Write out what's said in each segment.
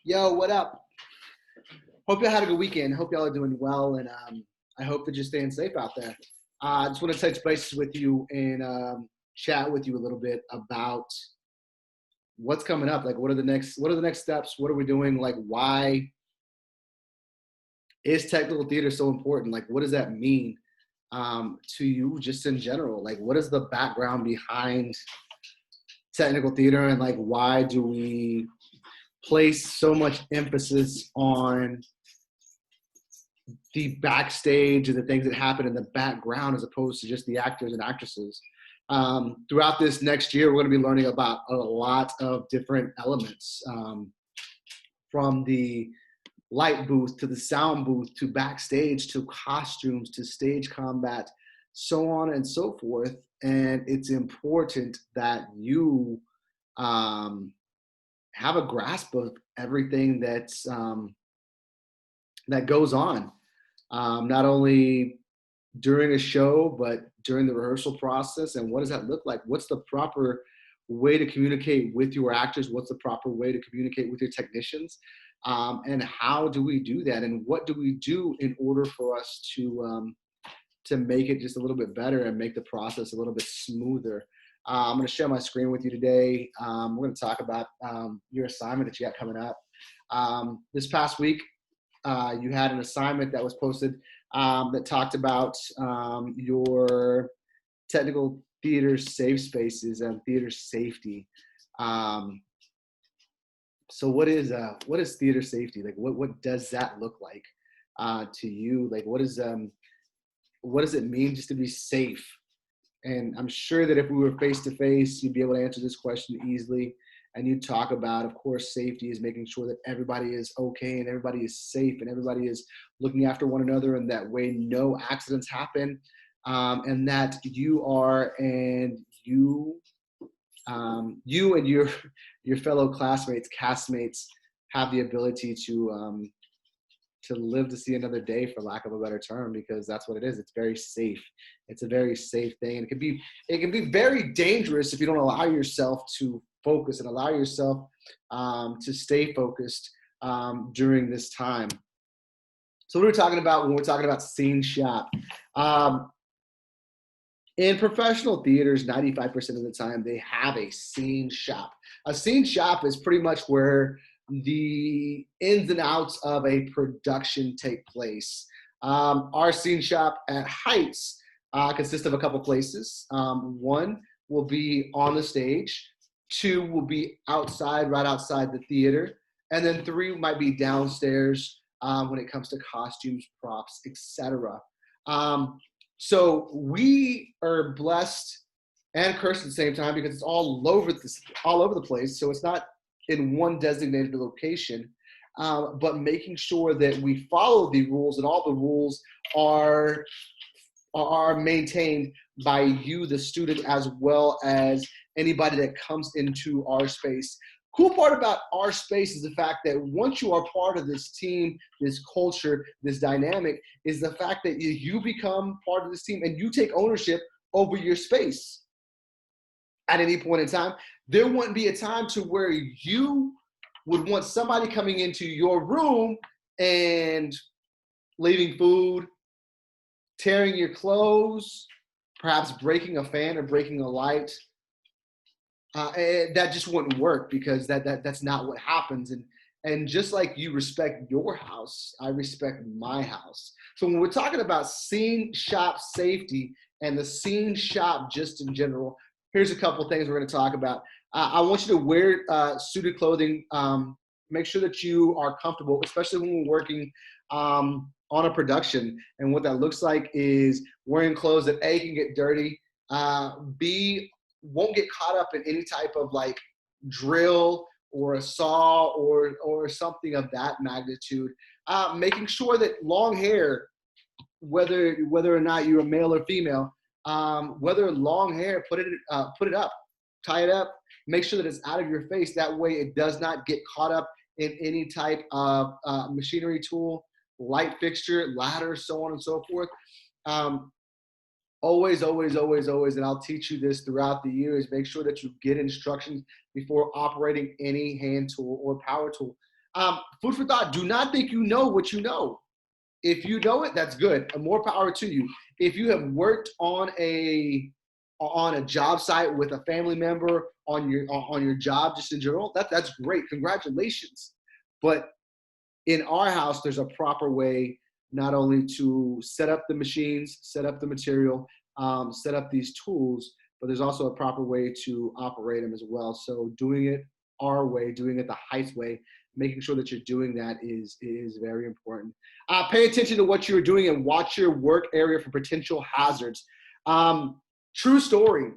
Yo, what up? Hope y'all had a good weekend. Hope y'all are doing well, and I hope that you're staying safe out there. I just want to touch bases with you and chat with you a little bit about what's coming up. Like, what are the next steps? What are we doing? Like, why is technical theater so important? Like, what does that mean to you, just in general? Like, what is the background behind technical theater, and like, why do we place so much emphasis on the backstage and the things that happen in the background as opposed to just the actors and actresses? Throughout this next year, we're going to be learning about a lot of different elements, from the light booth to the sound booth to backstage to costumes to stage combat, so on and so forth. And it's important that you have a grasp of everything that goes on, not only during a show, but during the rehearsal process. And what does that look like? What's the proper way to communicate with your actors? What's the proper way to communicate with your technicians? And how do we do that? And what do we do in order for us to make it just a little bit better and make the process a little bit smoother? I'm going to share my screen with you today. We're going to talk about your assignment that you got coming up. This past week, you had an assignment that was posted that talked about your technical theater safe spaces and theater safety. So what is theater safety? Like, what does that look like to you? Like, what does it mean just to be safe? And I'm sure that if we were face to face, you'd be able to answer this question easily. And you talk about, of course, safety is making sure that everybody is okay and everybody is safe and everybody is looking after one another, and that way no accidents happen, and that you and your fellow classmates, castmates have the ability to live to see another day, for lack of a better term, because that's what it is. It's very safe. It's a very safe thing, and it can be very dangerous if you don't allow yourself to focus and allow yourself to stay focused during this time. So what are we talking about when we're talking about scene shop? In professional theaters, 95% of the time, they have a scene shop. A scene shop is pretty much where the ins and outs of a production take place. Our scene shop at Heights consists of a couple places. One will be on the stage. Two will be outside, right outside the theater. And then three might be downstairs when it comes to costumes, props, etc. So we are blessed and cursed at the same time, because it's all over the place. So it's not in one designated location, but making sure that we follow the rules, and all the rules are maintained by you, the student, as well as anybody that comes into our space. Cool part about our space is the fact that once you are part of this team, this culture, this dynamic, is the fact that you become part of this team and you take ownership over your space. At any point in time, there wouldn't be a time to where you would want somebody coming into your room and leaving food, tearing your clothes, perhaps breaking a fan or breaking a light. That just wouldn't work, because that's not what happens. And just like you respect your house, I respect my house. So when we're talking about scene shop safety and the scene shop just in general, here's a couple things we're going to talk about. I want you to wear suited clothing. Make sure that you are comfortable, especially when we're working on a production. And what that looks like is wearing clothes that A, can get dirty, B, won't get caught up in any type of like drill or a saw or something of that magnitude. Making sure that long hair, whether or not you're a male or female, whether long hair, put it up, tie it up, make sure that it's out of your face. That way it does not get caught up in any type of machinery tool, light fixture, ladder, so on and so forth. Always, and I'll teach you this throughout the years, make sure that you get instructions before operating any hand tool or power tool. Food for thought. Do not think you know what you know. If you know it, that's good. And more power to you. If you have worked on a job site with a family member on your job, just in general, that's great. Congratulations. But in our house, there's a proper way not only to set up the machines, set up the material, set up these tools, but there's also a proper way to operate them as well. So doing it our way, doing it the Heights way, making sure that you're doing that is very important. Pay attention to what you're doing and watch your work area for potential hazards. True story.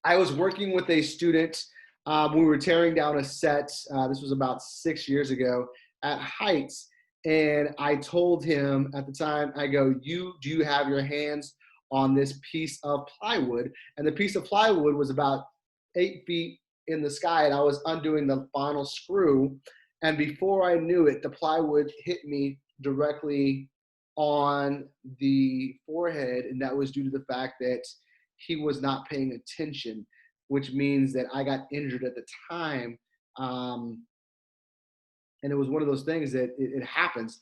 I was working with a student. We were tearing down a set. This was about 6 years ago at Heights. And I told him at the time, I go, do you have your hands on this piece of plywood? And the piece of plywood was about 8 feet in the sky, and I was undoing the final screw. And before I knew it, the plywood hit me directly on the forehead. And that was due to the fact that he was not paying attention, which means that I got injured at the time. And it was one of those things that it happens,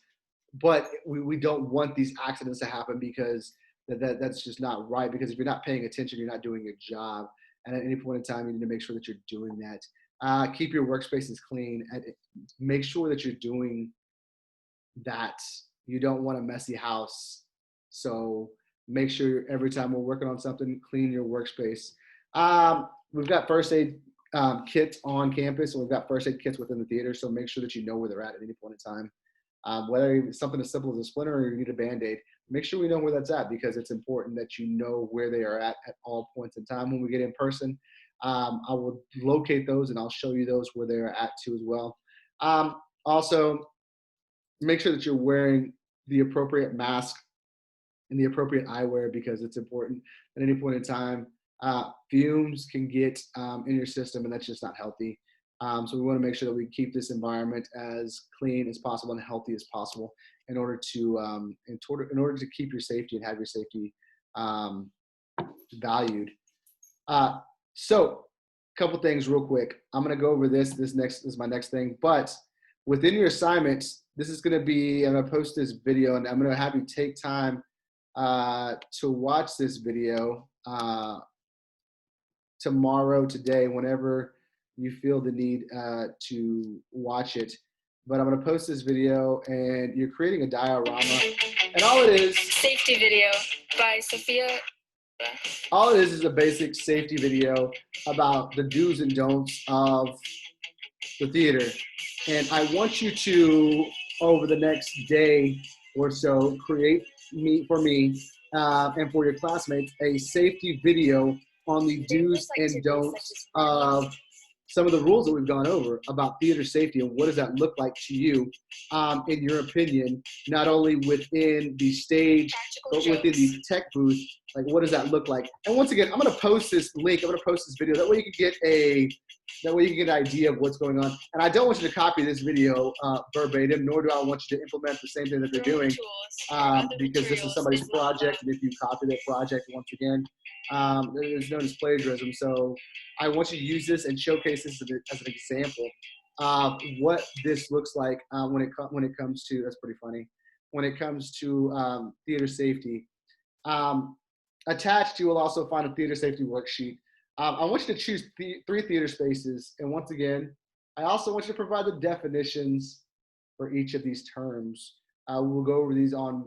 but we don't want these accidents to happen, because that's just not right. Because if you're not paying attention, you're not doing your job. And at any point in time, you need to make sure that you're doing that. Keep your workspaces clean, and make sure that you're doing that. You don't want a messy house. So make sure every time we're working on something, clean your workspace. We've got first aid kits on campus, and we've got first aid kits within the theater. So make sure that you know where they're at any point in time. Whether it's something as simple as a splinter or you need a Band-Aid, make sure we know where that's at, because it's important that you know where they are at all points in time. When we get in person, I will locate those and I'll show you those where they're at too as well. Also, make sure that you're wearing the appropriate mask and the appropriate eyewear, because it's important at any point in time. Fumes can get in your system, and that's just not healthy. So we want to make sure that we keep this environment as clean as possible and healthy as possible in order to keep your safety and have your safety valued. So a couple things real quick. I'm going to go over this is my next thing, but within your assignments, I'm going to post this video, and I'm going to have you take time to watch this video tomorrow, today, whenever you feel the need to watch it. But I'm going to post this video, and you're creating a diorama, and all it is— Safety video by Sophia. All it is a basic safety video about the do's and don'ts of the theater. And I want you to, over the next day or so, create for me and for your classmates a safety video on the do's and don'ts of some of the rules that we've gone over about theater safety, and what does that look like to you, in your opinion, not only within the stage, but within the tech booth. Like, what does that look like? And once again, I'm going to post this link. I'm going to post this video. That way you can get an idea of what's going on. And I don't want you to copy this video verbatim, nor do I want you to implement the same thing that they're doing, because this is somebody's project. And if you copy their project, once again, it's known as plagiarism. So I want you to use this and showcase this as an example of what this looks like when it comes to— that's pretty funny— when it comes to theater safety. Attached, you will also find a theater safety worksheet. I want you to choose 3 theater spaces. And once again, I also want you to provide the definitions for each of these terms. We'll go over these on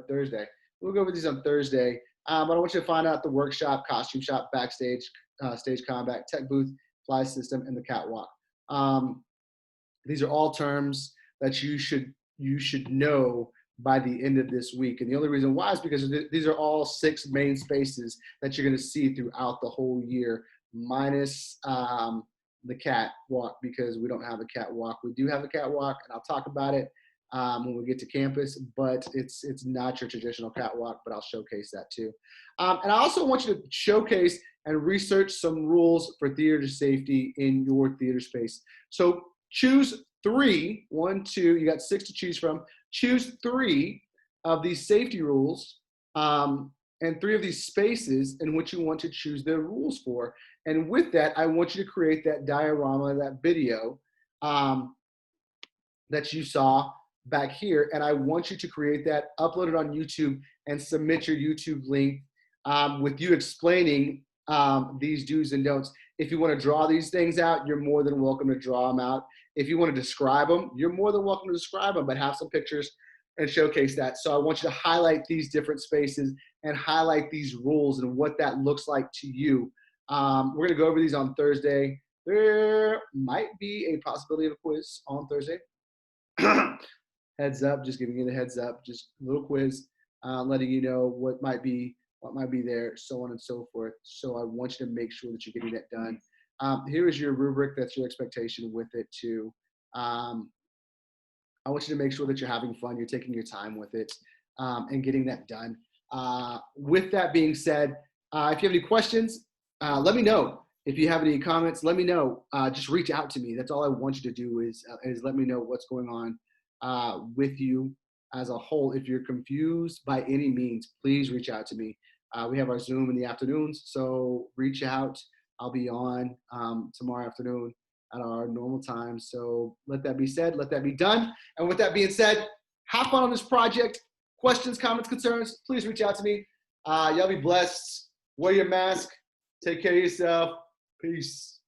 Thursday. We'll go over these on Thursday. But I want you to find out the workshop, costume shop, backstage, stage combat, tech booth, fly system, and the catwalk. These are all terms that you should know by the end of this week. And the only reason why is because these are all 6 main spaces that you're going to see throughout the whole year, minus the catwalk, because we don't have a catwalk. We do have a catwalk, and I'll talk about it when we get to campus, but it's not your traditional catwalk, but I'll showcase that too. And I also want you to showcase and research some rules for theater safety in your theater space. So choose 3, 1, 2, you got 6 to choose from. Choose 3 of these safety rules and 3 of these spaces in which you want to choose the rules for. And with that, I want you to create that diorama, that video, that you saw back here, and I want you to create that, upload it on YouTube, and submit your YouTube link with you explaining these do's and don'ts. If you want to draw these things out, you're more than welcome to draw them out. If you want to describe them, you're more than welcome to describe them, but have some pictures and showcase that. So I want you to highlight these different spaces and highlight these rules and what that looks like to you. We're going to go over these on Thursday. There might be a possibility of a quiz on Thursday. Heads up, just giving you the heads up, just a little quiz, letting you know what might be there, so on and so forth. So I want you to make sure that you're getting that done. Here is your rubric. That's your expectation with it too. I want you to make sure that you're having fun, you're taking your time with it, and getting that done. With that being said, if you have any questions, let me know. If you have any comments, let me know. Just reach out to me. That's all I want you to do is let me know what's going on with you as a whole. If you're confused by any means, please reach out to me. We have our Zoom in the afternoons, so reach out. I'll be on tomorrow afternoon at our normal time. So let that be said, let that be done. And with that being said, have fun on this project. Questions, comments, concerns, please reach out to me. Y'all be blessed. Wear your mask. Take care of yourself. Peace.